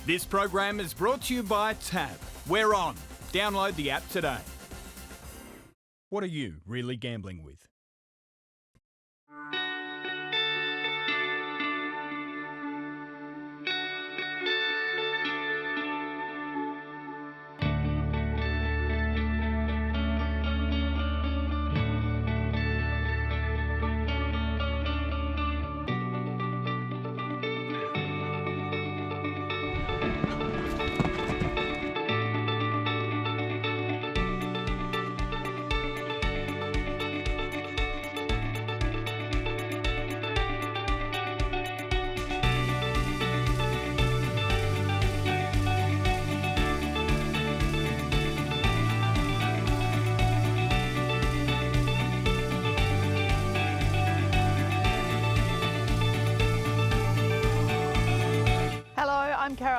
This program is brought to you by Tab. We're on. Download the app today. What are you really gambling with?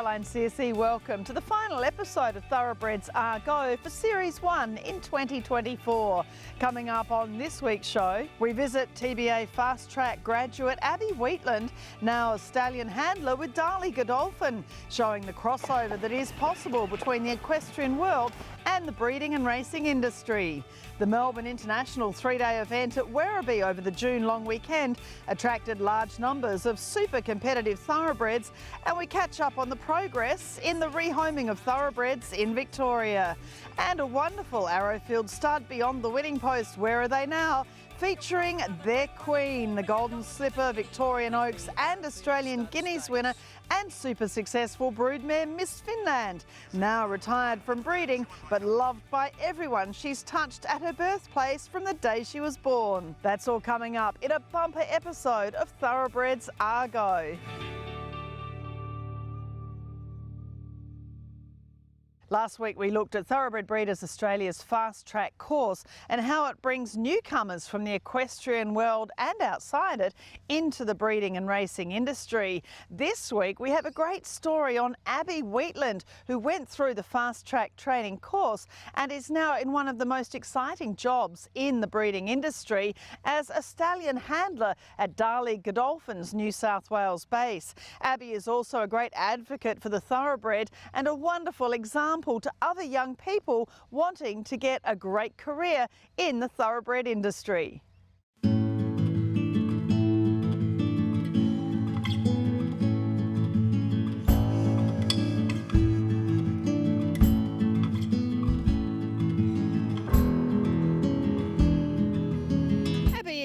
I'm Searcy. Welcome to the final episode of Thoroughbreds Are Go for Series 1 in 2024. Coming up on this week's show, we visit TBA Fast Track graduate Abby Wheatland, now a stallion handler with Darley Godolphin, showing the crossover that is possible between the equestrian world and the breeding and racing industry. The Melbourne International three-day event at Ware over the June long weekend attracted large numbers of super competitive thoroughbreds, and we catch up on the progress in the rehoming of thoroughbreds in Victoria. And a wonderful Arrowfield stud beyond the winning post. Where are they now? Featuring their queen, the Golden Slipper, Victorian Oaks and Australian Guineas winner and super successful broodmare Miss Finland. Now retired from breeding but loved by everyone she's touched at her birthplace from the day she was born. That's all coming up in a bumper episode of Thoroughbreds Are Go. Last week we looked at Thoroughbred Breeders Australia's Fast Track course and how it brings newcomers from the equestrian world and outside it into the breeding and racing industry. This week we have a great story on Abby Wheatland, who went through the Fast Track training course and is now in one of the most exciting jobs in the breeding industry as a stallion handler at Darley Godolphin's New South Wales base. Abby is also a great advocate for the thoroughbred and a wonderful example to other young people wanting to get a great career in the thoroughbred industry.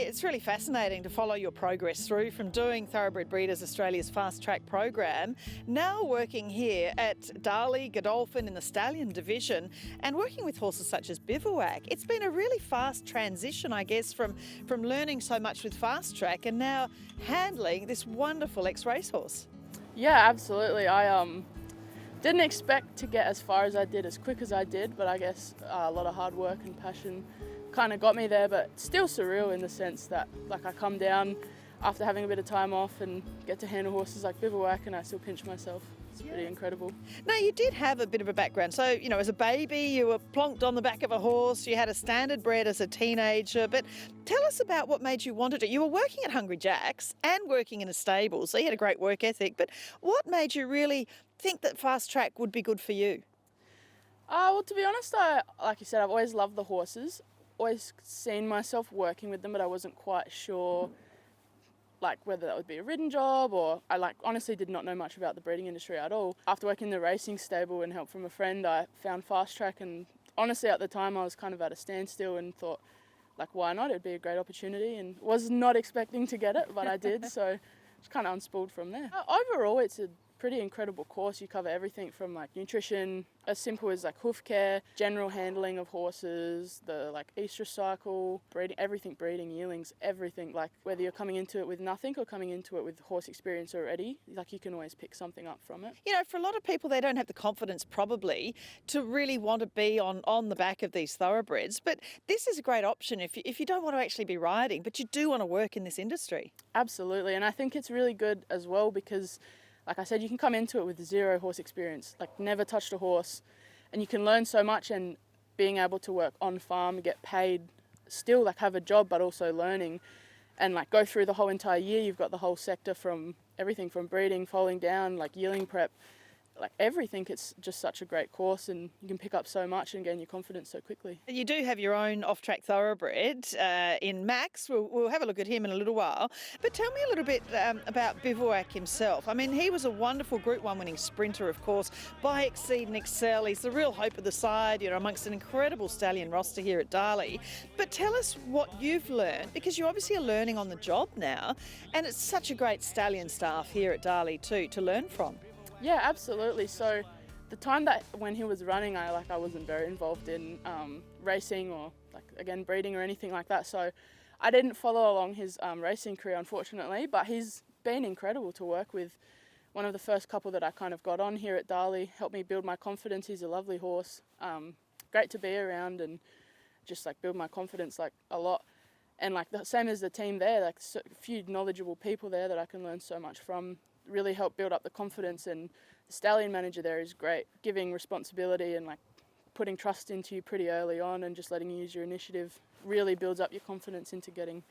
It's really fascinating to follow your progress through from doing Thoroughbred Breeders Australia's Fast Track program, now working here at Darley Godolphin in the stallion division and working with horses such as Bivouac. It's been a really fast transition, I guess, from learning so much with Fast Track and now handling this wonderful ex-racehorse. Yeah, absolutely. I didn't expect to get as far as I did, as quick as I did, but I guess a lot of hard work and passion kind of got me there, but still surreal in the sense that like I come down after having a bit of time off and get to handle horses like Bivouac and I still pinch myself. It's pretty incredible. Now, you did have a bit of a background. So, you know, as a baby, you were plonked on the back of a horse, you had a standard bred as a teenager, but tell us about what made you want to do. You were working at Hungry Jack's and working in a stable, so you had a great work ethic, but what made you really think that Fast Track would be good for you? Well, to be honest, like you said, I've always loved the horses. Always seen myself working with them, but I wasn't quite sure like whether that would be a ridden job or I honestly did not know much about the breeding industry at all. After working in the racing stable and help from a friend, I found Fast Track, and honestly at the time I was kind of at a standstill and thought like why not, it'd be a great opportunity, and was not expecting to get it, but I did, so it's kind of unspooled from there. Overall it's a pretty incredible course. You cover everything from like nutrition, as simple as like hoof care, general handling of horses, the like estrus cycle, breeding, everything, breeding, yearlings, everything. Like whether you're coming into it with nothing or coming into it with horse experience already, like you can always pick something up from it. You know, for a lot of people, they don't have the confidence probably to really want to be on the back of these thoroughbreds, but this is a great option if you don't want to actually be riding, but you do want to work in this industry. Absolutely, and I think it's really good as well because like I said, you can come into it with zero horse experience, like never touched a horse, and you can learn so much, and being able to work on farm, get paid, still like have a job, but also learning and like go through the whole entire year. You've got the whole sector from everything from breeding, foaling down, like yearling prep, like everything. It's just such a great course, and you can pick up so much and gain your confidence so quickly. You do have your own off-track thoroughbred in Max. We'll have a look at him in a little while. But tell me a little bit about Bivouac himself. I mean, he was a wonderful Group 1 winning sprinter, of course, by Exceed and Excel. He's the real hope of the side, amongst an incredible stallion roster here at Darley. But tell us what you've learned, because you obviously are learning on the job now, and it's such a great stallion staff here at Darley too to learn from. Yeah, absolutely. So the time that when he was running, I wasn't very involved in racing or again breeding or anything like that. So I didn't follow along his racing career, unfortunately. But he's been incredible to work with. One of the first couple that I kind of got on here at Darley, helped me build my confidence. He's a lovely horse, great to be around, and just build my confidence a lot. And the same as the team there, a few knowledgeable people there that I can learn so much from. Really help build up the confidence, and the stallion manager there is great, giving responsibility and putting trust into you pretty early on, and just letting you use your initiative really builds up your confidence into getting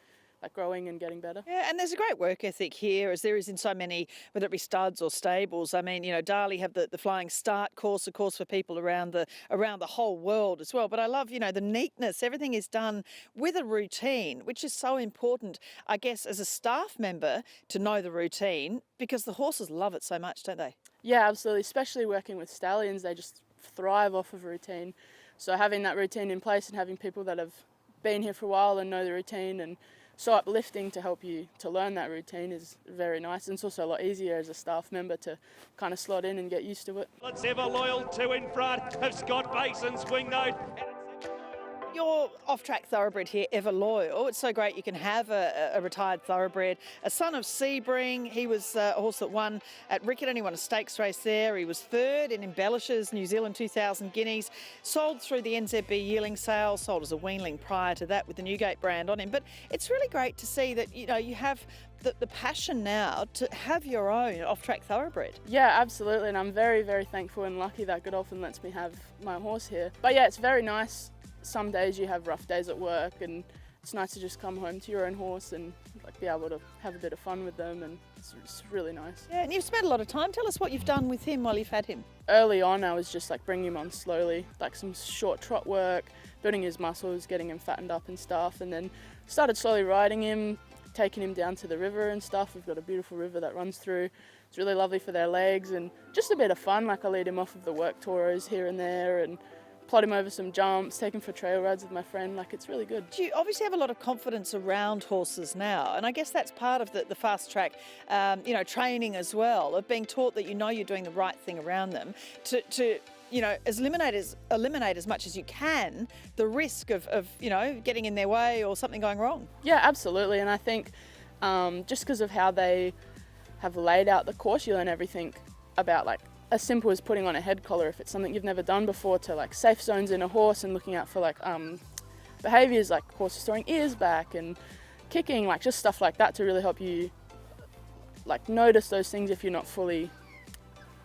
growing and getting better. Yeah, and there's a great work ethic here, as there is in so many, whether it be studs or stables. I mean, Darley have the Flying Start course, of course, for people around the whole world as well. But I love, the neatness. Everything is done with a routine, which is so important, I guess, as a staff member to know the routine, because the horses love it so much, don't they? Yeah, absolutely. Especially working with stallions, they just thrive off of routine. So having that routine in place and having people that have been here for a while and know the routine and so uplifting to help you to learn that routine is very nice. And it's also a lot easier as a staff member to kind of slot in and get used to it. Let's have a loyal two in front of Scott Bason's wing note. Your off-track thoroughbred here, Ever Loyal. It's so great you can have a retired thoroughbred, a son of Sebring. He was a horse that won at Rickett, only won a stakes race there. He was third in Embellishes, New Zealand 2,000 guineas, sold through the NZB yearling sale, sold as a weanling prior to that with the Newgate brand on him. But it's really great to see that, you have the passion now to have your own off-track thoroughbred. Yeah, absolutely. And I'm very, very thankful and lucky that Godolphin lets me have my horse here. But yeah, it's very nice. Some days you have rough days at work, and it's nice to just come home to your own horse and be able to have a bit of fun with them, and it's really nice. Yeah, and you've spent a lot of time. Tell us what you've done with him while you've had him. Early on, I was just bringing him on slowly, some short trot work, building his muscles, getting him fattened up and stuff, and then started slowly riding him, taking him down to the river and stuff. We've got a beautiful river that runs through. It's really lovely for their legs and just a bit of fun. I lead him off of the work tours here and there and plot him over some jumps, take him for trail rides with my friend. It's really good. You obviously have a lot of confidence around horses now, and I guess that's part of the fast track, training as well, of being taught that you're doing the right thing around them to eliminate as much as you can the risk of getting in their way or something going wrong. Yeah, absolutely. And I think just because of how they have laid out the course, you learn everything about as simple as putting on a head collar if it's something you've never done before, to safe zones in a horse and looking out for behaviours like horses throwing ears back and kicking, just stuff like that to really help you notice those things if you're not fully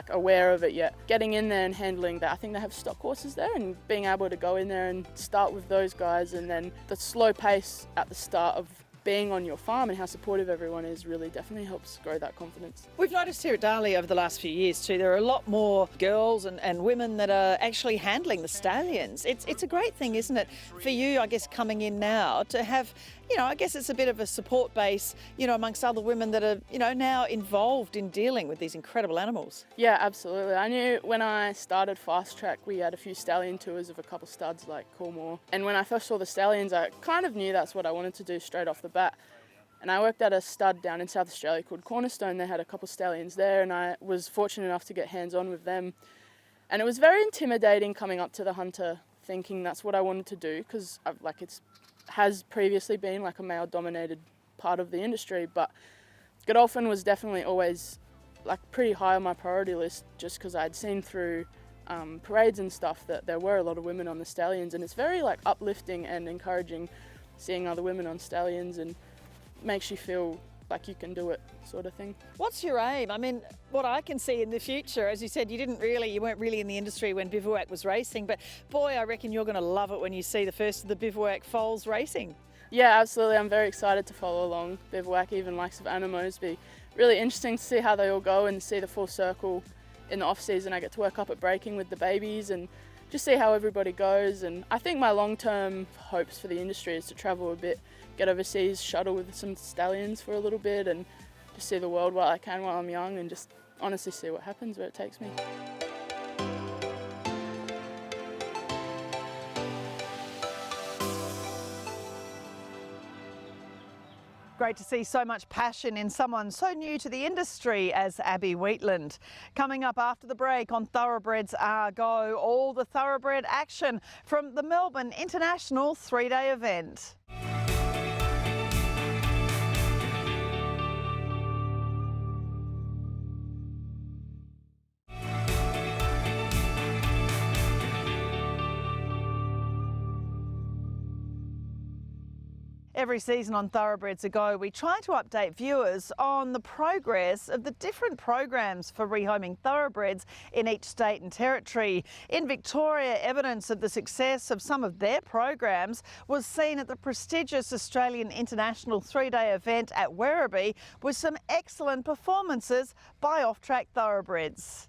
aware of it yet. Getting in there and handling that. I think they have stock horses there, and being able to go in there and start with those guys, and then the slow pace at the start of being on your farm and how supportive everyone is really definitely helps grow that confidence. We've noticed here at Darley over the last few years too, there are a lot more girls and women that are actually handling the stallions. It's a great thing, isn't it, for you, I guess, coming in now to have, I guess it's a bit of a support base, amongst other women that are, now involved in dealing with these incredible animals. Yeah, absolutely. I knew when I started Fast Track, we had a few stallion tours of a couple studs like Coolmore. And when I first saw the stallions, I kind of knew that's what I wanted to do straight off the bat. And I worked at a stud down in South Australia called Cornerstone. They had a couple stallions there, and I was fortunate enough to get hands-on with them. And it was very intimidating coming up to the hunter thinking that's what I wanted to do, because it's has previously been a male-dominated part of the industry, but Godolphin was definitely always pretty high on my priority list, just because I'd seen through parades and stuff that there were a lot of women on the stallions, and it's very uplifting and encouraging seeing other women on stallions, and makes you feel like you can do it, sort of thing. What's your aim? I mean, what I can see in the future, as you said, you weren't really in the industry when Bivouac was racing, but boy, I reckon you're going to love it when you see the first of the Bivouac foals racing. Yeah, absolutely. I'm very excited to follow along Bivouac, even likes of Animos. Be really interesting to see how they all go and see the full circle in the off season I get to work up at breaking with the babies and just see how everybody goes. And I think my long-term hopes for the industry is to travel a bit, get overseas, shuttle with some stallions for a little bit and just see the world while I can while I'm young and just honestly see what happens, where it takes me. Great to see so much passion in someone so new to the industry as Abby Wheatland. Coming up after the break on Thoroughbreds Are Go, all the thoroughbred action from the Melbourne International 3-day event. Every season on Thoroughbreds Are Go, we try to update viewers on the progress of the different programs for rehoming thoroughbreds in each state and territory. In Victoria, evidence of the success of some of their programs was seen at the prestigious Australian International 3-day event at Werribee with some excellent performances by off-track thoroughbreds.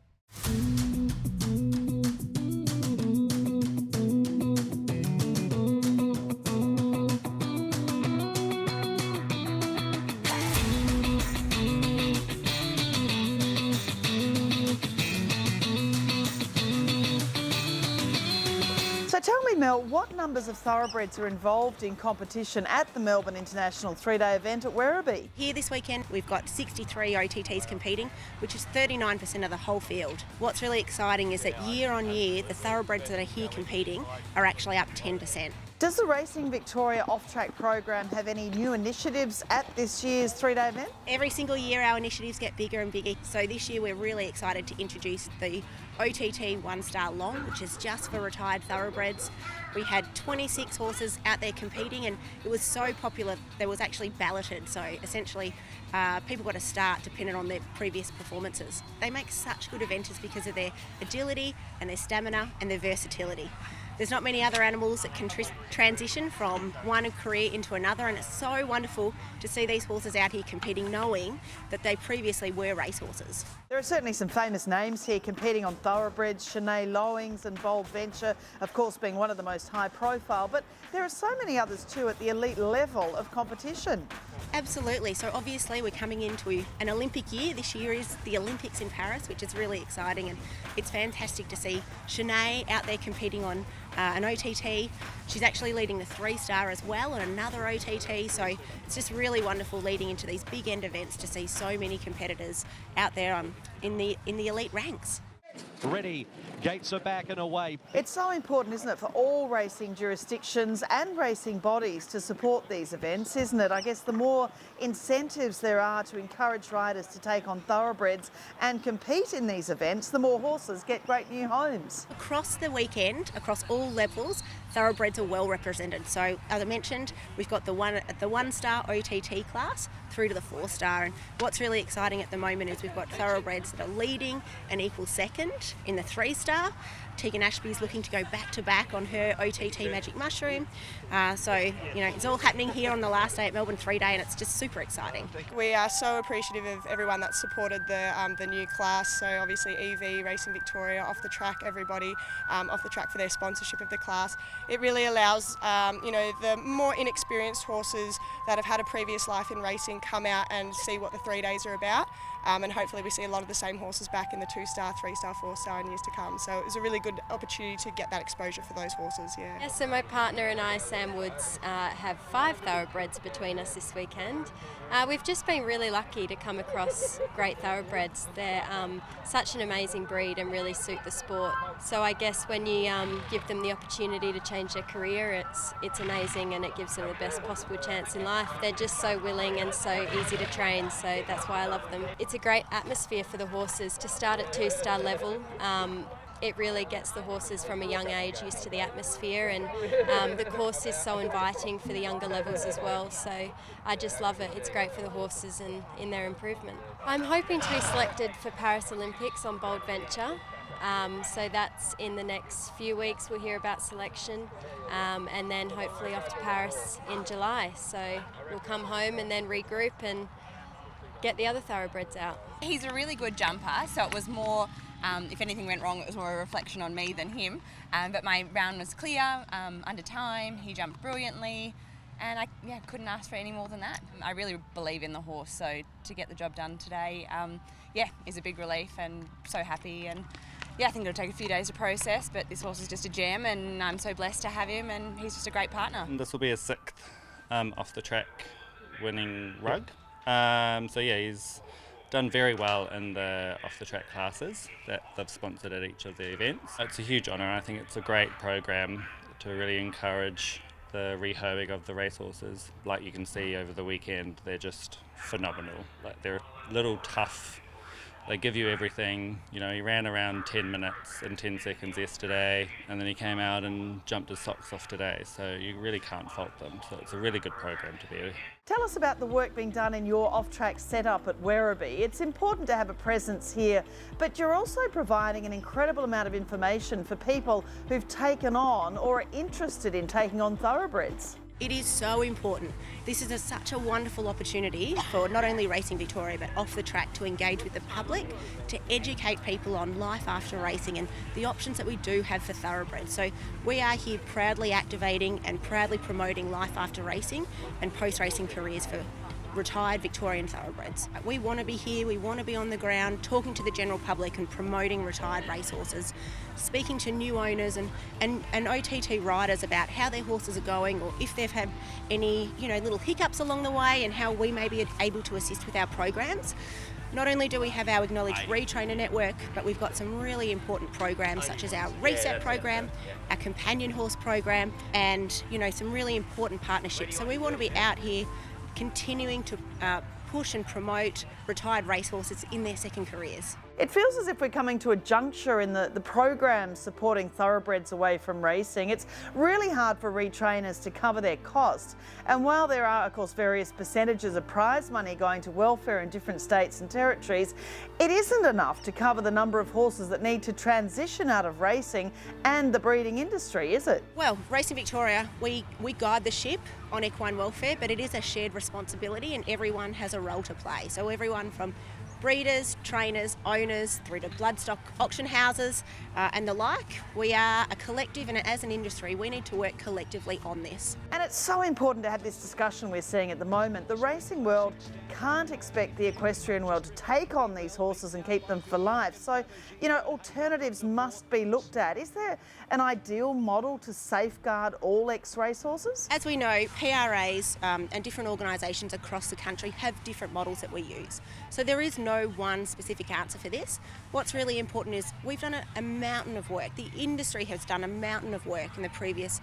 So tell me, Mel, what numbers of thoroughbreds are involved in competition at the Melbourne International 3-day event at Werribee? Here this weekend we've got 63 OTTs competing, which is 39% of the whole field. What's really exciting is that year on year the thoroughbreds that are here competing are actually up 10%. Does the Racing Victoria off-track program have any new initiatives at this year's 3-day event? Every single year our initiatives get bigger and bigger, so this year we're really excited to introduce the OTT 1-star long, which is just for retired thoroughbreds. We had 26 horses out there competing and it was so popular there was actually balloted, so essentially people got a start depending on their previous performances. They make such good eventers because of their agility and their stamina and their versatility. There's not many other animals that can transition from one career into another, and it's so wonderful to see these horses out here competing knowing that they previously were racehorses. There are certainly some famous names here competing on thoroughbreds, Shanae Lowings and Bold Venture, of course being one of the most high profile, but there are so many others too at the elite level of competition. Absolutely, so obviously we're coming into an Olympic year. This year is the Olympics in Paris, which is really exciting, and it's fantastic to see Shanae out there competing on an OTT. She's actually leading the 3-star as well on another OTT, so it's just really wonderful leading into these big end events to see so many competitors out there in the elite ranks. Ready, gates are back and away. It's so important, isn't it, for all racing jurisdictions and racing bodies to support these events, isn't it? I guess the more incentives there are to encourage riders to take on thoroughbreds and compete in these events, the more horses get great new homes. Across the weekend, across all levels, thoroughbreds are well represented. So as I mentioned, we've got the 1-star OTT class through to the 4-star, and what's really exciting at the moment is we've got thoroughbreds that are leading an equal second in the 3-star. Tegan Ashby's looking to go back-to-back on her OTT Magic Mushroom. So, you know, it's all happening here on the last day at Melbourne 3-day, and it's just super exciting. We are so appreciative of everyone that supported the new class. So obviously EV, Racing Victoria, Off the Track, everybody off the track for their sponsorship of the class. It really allows, you know, the more inexperienced horses that have had a previous life in racing come out and see what the 3 days are about. And hopefully we see a lot of the same horses back in the 2-star, 3-star, 4-star in years to come. So it was a really good opportunity to get that exposure for those horses, yeah. Yeah, so my partner and I, Sam Woods, have 5 thoroughbreds between us this weekend. We've just been really lucky to come across great thoroughbreds. They're such an amazing breed and really suit the sport. So I guess when you give them the opportunity to change their career, it's amazing and it gives them the best possible chance in life. They're just so willing and so easy to train, so that's why I love them. It's a great atmosphere for the horses to start at 2-star level. It really gets the horses from a young age used to the atmosphere, and the course is so inviting for the younger levels as well, so I just love it. It's great for the horses and in their improvement. I'm hoping to be selected for Paris Olympics on Bold Venture, so that's in the next few weeks. We'll hear about selection, and then hopefully off to Paris in July, so we'll come home and then regroup and get the other thoroughbreds out. He's a really good jumper, so it was more If anything went wrong, it was more a reflection on me than him. But my round was clear, under time. He jumped brilliantly, and I couldn't ask for any more than that. I really believe in the horse, so to get the job done today, is a big relief, and so happy. And I think it'll take a few days to process, but this horse is just a gem, and I'm so blessed to have him, and he's just a great partner. This will be his 6th off the track winning rug. He's done very well in the off the track classes that they've sponsored at each of the events. It's a huge honour. I think it's a great program to really encourage the rehoming of the racehorses. Like you can see over the weekend, they're just phenomenal. Like, they're a little tough. They give you everything. You know, he ran around 10 minutes and 10 seconds yesterday, and then he came out and jumped his socks off today. So you really can't fault them. So it's a really good program to be. Tell us about the work being done in your off-track setup at Werribee. It's important to have a presence here, but you're also providing an incredible amount of information for people who've taken on or are interested in taking on thoroughbreds. It is so important. This is such a wonderful opportunity for not only Racing Victoria but off the track to engage with the public, to educate people on life after racing and the options that we do have for thoroughbreds. So we are here proudly activating and proudly promoting life after racing and post-racing careers for retired Victorian thoroughbreds. We want to be here, we want to be on the ground, talking to the general public and promoting retired racehorses, speaking to new owners and OTT riders about how their horses are going, or if they've had any little hiccups along the way, and how we may be able to assist with our programs. Not only do we have our acknowledged retrainer network, but we've got some really important programs such as our reset program, our companion horse program, and some really important partnerships. So we want to be out here continuing to push and promote retired racehorses in their second careers. It feels as if we're coming to a juncture in the program supporting thoroughbreds away from racing. It's really hard for retrainers to cover their costs. And while there are, of course, various percentages of prize money going to welfare in different states and territories, it isn't enough to cover the number of horses that need to transition out of racing and the breeding industry, is it? Well, Racing Victoria, we guide the ship on equine welfare, but it is a shared responsibility and everyone has a role to play. So everyone from breeders, trainers, owners, through to bloodstock auction houses and the like. We are a collective, and as an industry we need to work collectively on this. And it's so important to have this discussion we're seeing at the moment. The racing world can't expect the equestrian world to take on these horses and keep them for life. So, alternatives must be looked at. Is there an ideal model to safeguard all ex-racehorses? As we know, PRAs and different organisations across the country have different models that we use. So there is no one specific answer for this. What's really important is we've done a mountain of work. The industry has done a mountain of work in the previous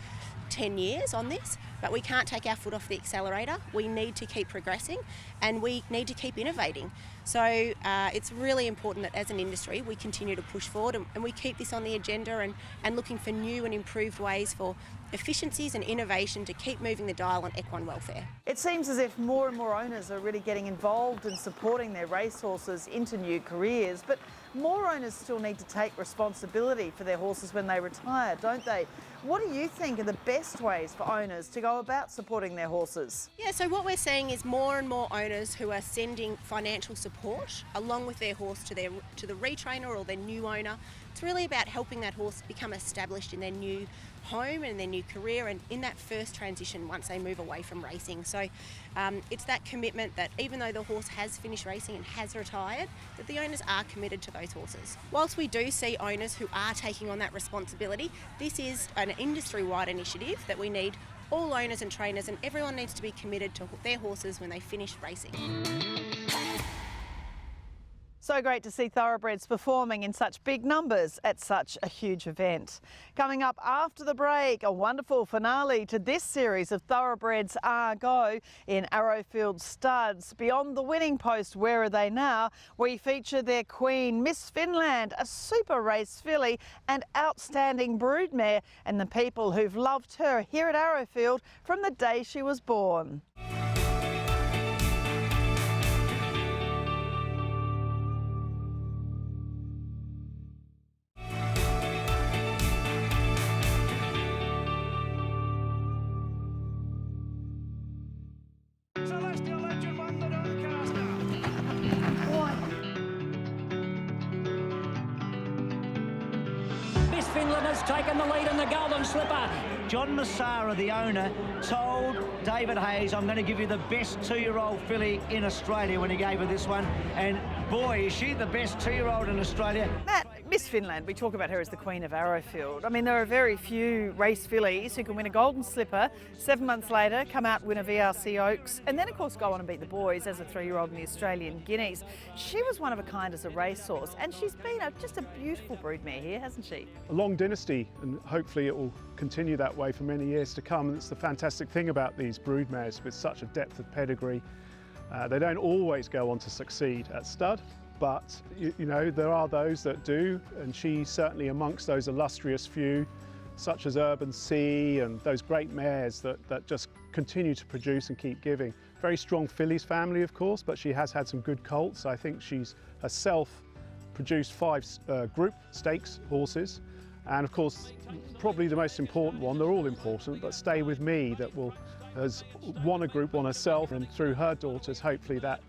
10 years on this, but we can't take our foot off the accelerator. We need to keep progressing and we need to keep innovating. So it's really important that as an industry we continue to push forward and we keep this on the agenda and looking for new and improved ways for efficiencies and innovation to keep moving the dial on equine welfare. It seems as if more and more owners are really getting involved in supporting their racehorses into new careers, but more owners still need to take responsibility for their horses when they retire, don't they? What do you think are the best ways for owners to go about supporting their horses? Yeah, so what we're seeing is more and more owners who are sending financial support along with their horse to the retrainer or their new owner. It's really about helping that horse become established in their new home and their new career and in that first transition once they move away from racing. So it's that commitment that even though the horse has finished racing and has retired, that the owners are committed to those horses. Whilst we do see owners who are taking on that responsibility, this is an industry-wide initiative that we need all owners and trainers, and everyone needs to be committed to their horses when they finish racing. So great to see thoroughbreds performing in such big numbers at such a huge event. Coming up after the break, a wonderful finale to this series of Thoroughbreds Are Go in Arrowfield Studs. Beyond the winning post, where are they now? We feature their queen, Miss Finland, a super race filly and outstanding broodmare, and the people who've loved her here at Arrowfield from the day she was born. Finland has taken the lead in the Golden Slipper. John Massara, the owner, told David Hayes, I'm going to give you the best 2-year-old filly in Australia when he gave her this one. And boy, is she the best 2-year-old in Australia. Matt, Miss Finland, we talk about her as the Queen of Arrowfield. I mean, there are very few race fillies who can win a Golden Slipper, 7 months later come out and win a VRC Oaks, and then of course go on and beat the boys as a 3-year-old in the Australian Guineas. She was one of a kind as a racehorse, and she's been just a beautiful broodmare here, hasn't she? A long dynasty, and hopefully it will continue that way for many years to come. And it's the fantastic thing about these broodmares with such a depth of pedigree. They don't always go on to succeed at stud, but you know, there are those that do, and she's certainly amongst those illustrious few, such as Urban Sea and those great mares that just continue to produce and keep giving. Very strong fillies family, of course, but she has had some good colts. I think she's herself produced 5 group stakes horses, and of course probably the most important one, they're all important, but Stay With Me, that has won a Group 1 herself, and through her daughters hopefully that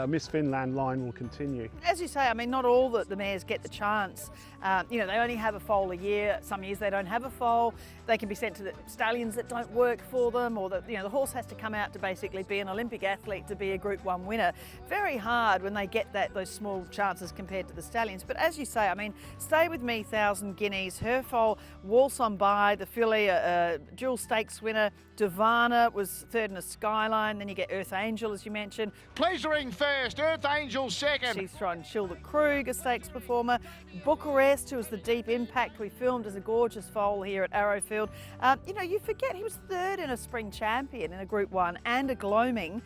Miss Finland line will continue. As you say, I mean, not all the mares get the chance. You know, they only have a foal a year. Some years they don't have a foal. They can be sent to the stallions that don't work for them, or the horse has to come out to basically be an Olympic athlete to be a Group 1 winner. Very hard when they get those small chances compared to the stallions. But as you say, I mean, Stay With Me, 1,000 guineas. Her foal, Waltz On By, the filly, a dual stakes winner. Divana was 3rd in a Skyline. Then you get Earth Angel, as you mentioned. Pleasuring first, Earth Angel second. She's thrown Shilda Krug, a stakes performer. Bucharest, who was the Deep Impact we filmed as a gorgeous foal here at Arrowfield. You know, you forget he was 3rd in a Spring Champion in a Group 1 and a Gloaming.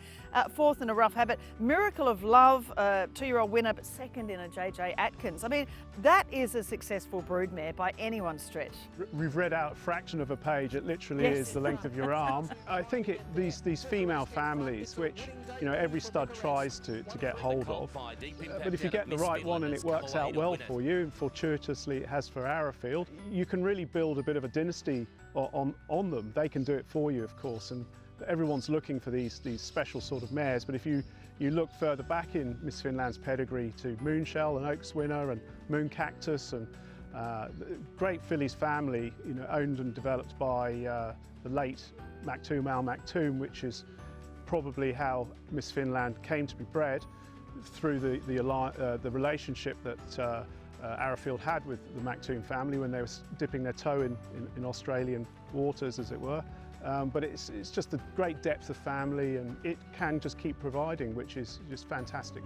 4th in a Rough Habit. Miracle of Love, 2-year-old winner, but 2nd in a JJ Atkins. I mean, that is a successful broodmare by anyone's stretch. We've read out a fraction of a page. It literally is the length of your arm. I think these female families, which every stud tries to get hold of, but if you get the right one and it works out well for you, and fortuitously it has for Arrowfield, you can really build a bit of a dynasty on them. They can do it for you, of course, and everyone's looking for these special sort of mares. But if you look further back in Miss Finland's pedigree to Moonshell, an Oaks winner, and Moon Cactus, and great fillies family, owned and developed by the late Al Maktoum, which is probably how Miss Finland came to be bred, through the relationship that Arrowfield had with the Maktoum family when they were dipping their toe in Australian waters, as it were. But it's just a great depth of family, and it can just keep providing, which is just fantastic.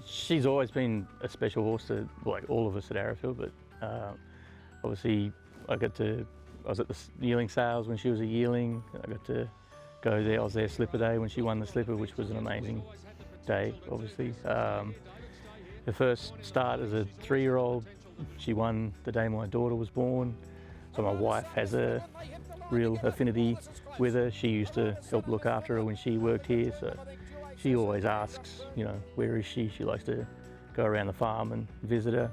She's always been a special horse to all of us at Arrowfield, but obviously I was at the yearling sales when she was a yearling. I got to go there. I was there Slipper Day when she won the Slipper, which was an amazing day, obviously. Her first start as a 3-year-old, she won the day my daughter was born. So my wife has a real affinity with her. She used to help look after her when she worked here, so she always asks, where is she? She likes to go around the farm and visit her.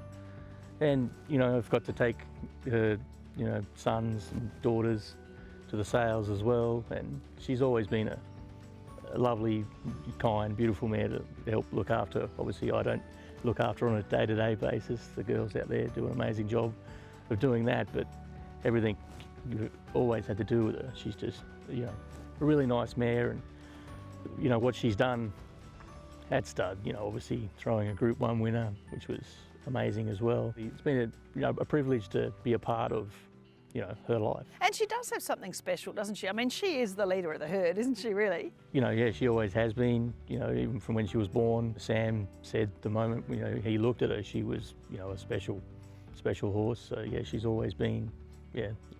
And, I've got to take her, sons and daughters to the sales as well. And she's always been a lovely, kind, beautiful mare to help look after her. Obviously, I don't look after her on a day-to-day basis. The girls out there do an amazing job of doing that, but everything you've always had to do with her. She's just, a really nice mare, and, what she's done at stud, obviously throwing a Group 1 winner, which was amazing as well. It's been a privilege to be a part of, her life. And she does have something special, doesn't she? I mean, she is the leader of the herd, isn't she, really? Yeah, she always has been, even from when she was born. Sam said the moment, he looked at her, she was, a special horse. So, yeah, she's always been,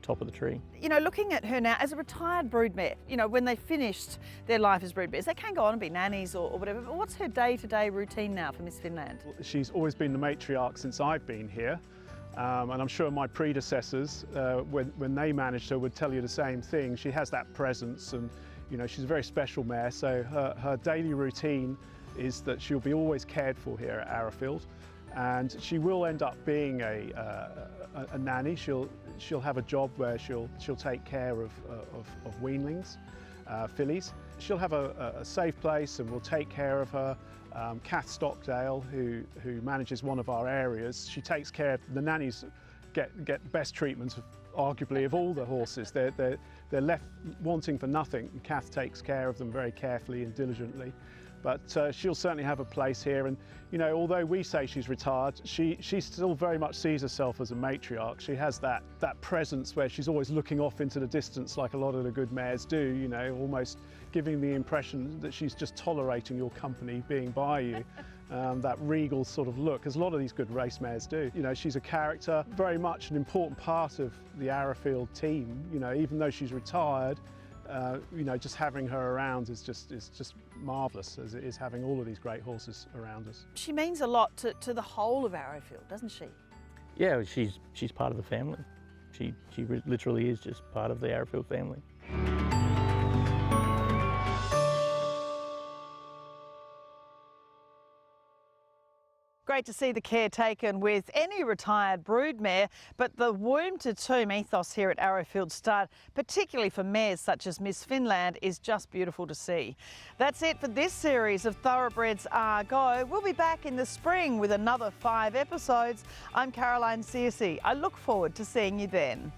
top of the tree. Looking at her now as a retired broodmare, when they finished their life as broodmares, they can go on and be nannies or whatever, but what's her day-to-day routine now for Miss Finland? She's always been the matriarch since I've been here. And I'm sure my predecessors, when they managed her, would tell you the same thing. She has that presence, and she's a very special mare. So her daily routine is that she'll be always cared for here at Arrowfield, and she will end up being a nanny. She'll have a job where she'll take care of weanlings, fillies, she'll have a safe place and we'll take care of her. Kath Stockdale, who manages one of our areas, she takes care of the nannies. Get best treatment, arguably, of all the horses. They're left wanting for nothing. And Kath takes care of them very carefully and diligently. But she'll certainly have a place here. And you know, although we say she's retired, she still very much sees herself as a matriarch. She has that presence where she's always looking off into the distance, like a lot of the good mares do. You know, almost giving the impression that she's just tolerating your company, being by you. That regal sort of look, as a lot of these good race mares do. You know, she's a character, very much an important part of the Arrowfield team. You know, even though she's retired, you know, just having her around is just marvellous, as it is having all of these great horses around us. She means a lot to the whole of Arrowfield, doesn't she? Yeah, she's part of the family. She literally is just part of the Arrowfield family. Great to see the care taken with any retired broodmare, but the womb-to-tomb ethos here at Arrowfield Stud, particularly for mares such as Miss Finland, is just beautiful to see. That's it for this series of Thoroughbreds Are Go. We'll be back in the spring with another 5 episodes. I'm Caroline Searcy. I look forward to seeing you then.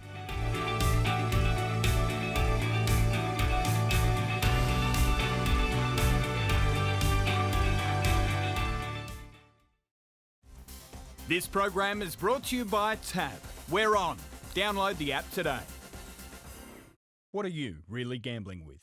This program is brought to you by Tab. We're on. Download the app today. What are you really gambling with?